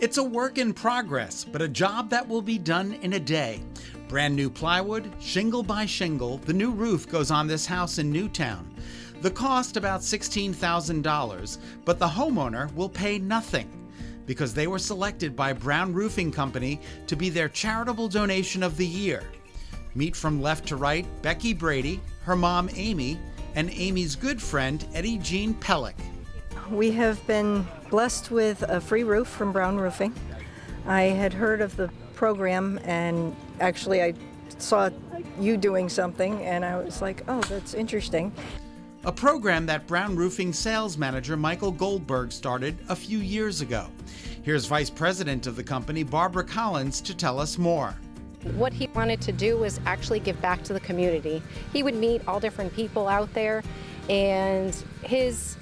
It's a work in progress, but a job that will be done in a day. Brand new plywood, shingle by shingle, the new roof goes on this house in Newtown. The cost about $16,000, but the homeowner will pay nothing because they were selected by Brown Roofing Company to be their charitable donation of the year. Meet from left to right Becky Brady, her mom Amy, and Amy's good friend Eddie Jean Pellick. We have been blessed with a free roof from Brown Roofing. I had heard of the program, and actually I saw you doing something and I was like, oh, that's interesting. A program that Brown Roofing sales manager Michael Goldberg started a few years ago. Here's Vice President of the company, Barbara Collins, to tell us more. What he wanted to do was actually give back to the community. He would meet all different people out there, and his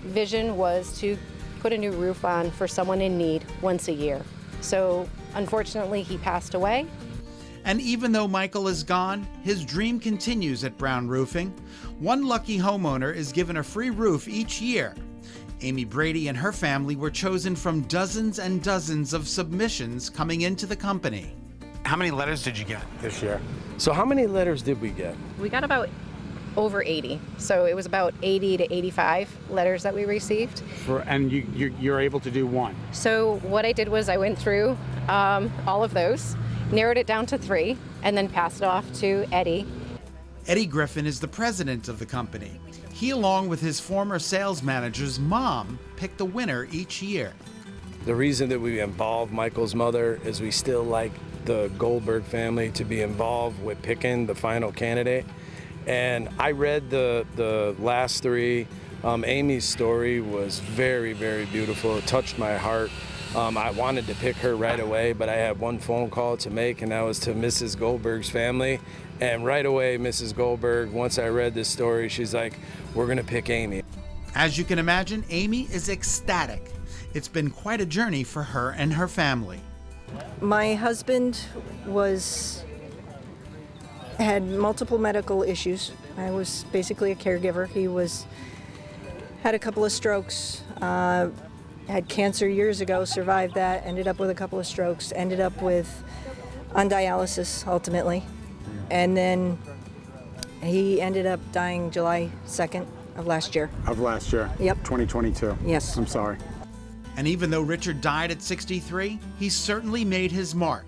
vision was to put a new roof on for someone in need once a year. So unfortunately, he passed away. And even though Michael is gone, his dream continues at Brown Roofing. One lucky homeowner is given a free roof each year. Amy Brady and her family were chosen from dozens and dozens of submissions coming into the company. How many letters did you get this year? So how many letters did we get? We got about over 80. So it was about 80 to 85 letters that we received. And you're able to do one? So what I did was I went through all of those, narrowed it down to 3, and then passed it off to Eddie. Eddie Griffin is the president of the company. He, along with his former sales manager's mom, picked the winner each year. The reason that we involved Michael's mother is we still like the Goldberg family to be involved with picking the final candidate. And I read the last 3. Amy's story was very, very beautiful. It touched my heart. I wanted to pick her right away, but I had one phone call to make, and that was to Mrs. Goldberg's family. And right away, Mrs. Goldberg, once I read this story, she's like, we're gonna pick Amy. As you can imagine, Amy is ecstatic. It's been quite a journey for her and her family. My husband had multiple medical issues. I was basically a caregiver. He had a couple of strokes, had cancer years ago, survived that, ended up with a couple of strokes, ended up on dialysis ultimately. And then he ended up dying July 2nd of last year. Of last year? Yep. 2022? Yes. I'm sorry. And even though Richard died at 63, he certainly made his mark.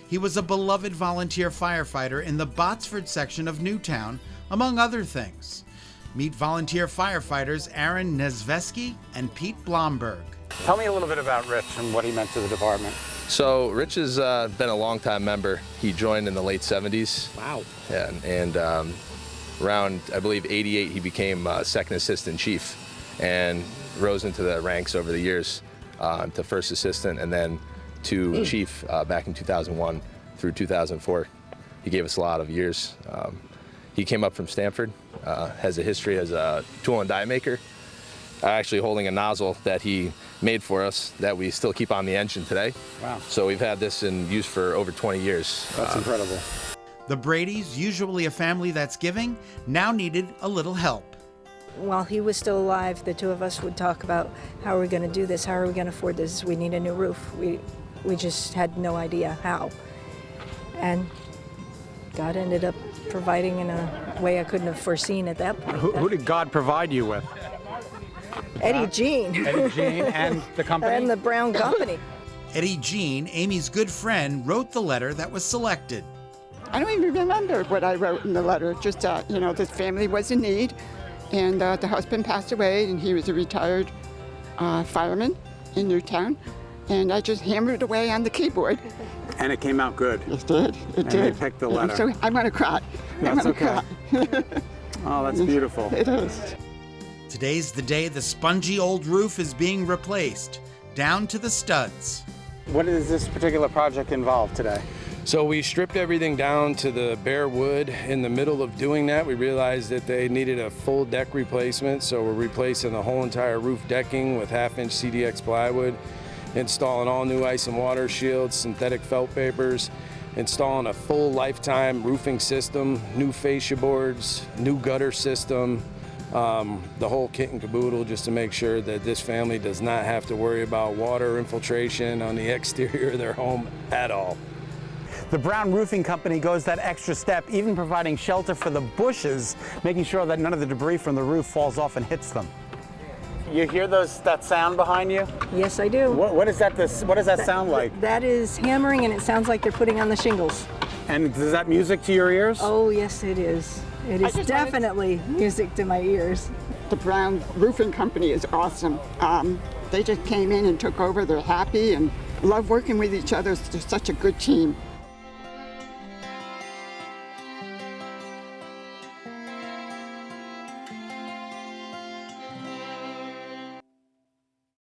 He was a beloved volunteer firefighter in the Botsford section of Newtown, among other things. Meet volunteer firefighters Aaron Nezveski and Pete Blomberg. Tell me a little bit about Rich and what he meant to the department. So Rich has been a longtime member. He joined in the late 70s. Wow. Yeah, and around, I believe, 88, he became second assistant chief and rose into the ranks over the years to first assistant and then to chief back in 2001 through 2004. He gave us a lot of years. He came up from Stanford, has a history as a tool and die maker, actually holding a nozzle that he made for us that we still keep on the engine today. Wow. So we've had this in use for over 20 years. That's incredible. The Bradys, usually a family that's giving, now needed a little help. While he was still alive, the two of us would talk about how are we going to do this, how are we going to afford this, we need a new roof. We just had no idea how. And God ended up providing in a way I couldn't have foreseen at that point. Who did God provide you with? Eddie Jean. Eddie Jean and the company? And the Brown Company. Eddie Jean, Amy's good friend, wrote the letter that was selected. I don't even remember what I wrote in the letter, just that, this family was in need, and the husband passed away, and he was a retired fireman in Newtown, and I just hammered away on the keyboard. And it came out good. It did, it did. And they picked the letter. So I'm gonna cry. That's okay. Oh, that's beautiful. It is. Today's the day the spongy old roof is being replaced, down to the studs. What does this particular project involve today? So we stripped everything down to the bare wood. In the middle of doing that, we realized that they needed a full deck replacement, so we're replacing the whole entire roof decking with 1/2-inch CDX plywood, installing all new ice and water shields, synthetic felt papers, installing a full lifetime roofing system, new fascia boards, new gutter system, the whole kit and caboodle, just to make sure that this family does not have to worry about water infiltration on the exterior of their home at all. The Brown Roofing Company goes that extra step, even providing shelter for the bushes, making sure that none of the debris from the roof falls off and hits them. You hear that sound behind you? Yes, I do. What does that sound like? That is hammering, and it sounds like they're putting on the shingles. And is that music to your ears? Oh, yes, it is. It is definitely music to my ears. The Brown Roofing Company is awesome. They just came in and took over. They're happy and love working with each other. They're such a good team.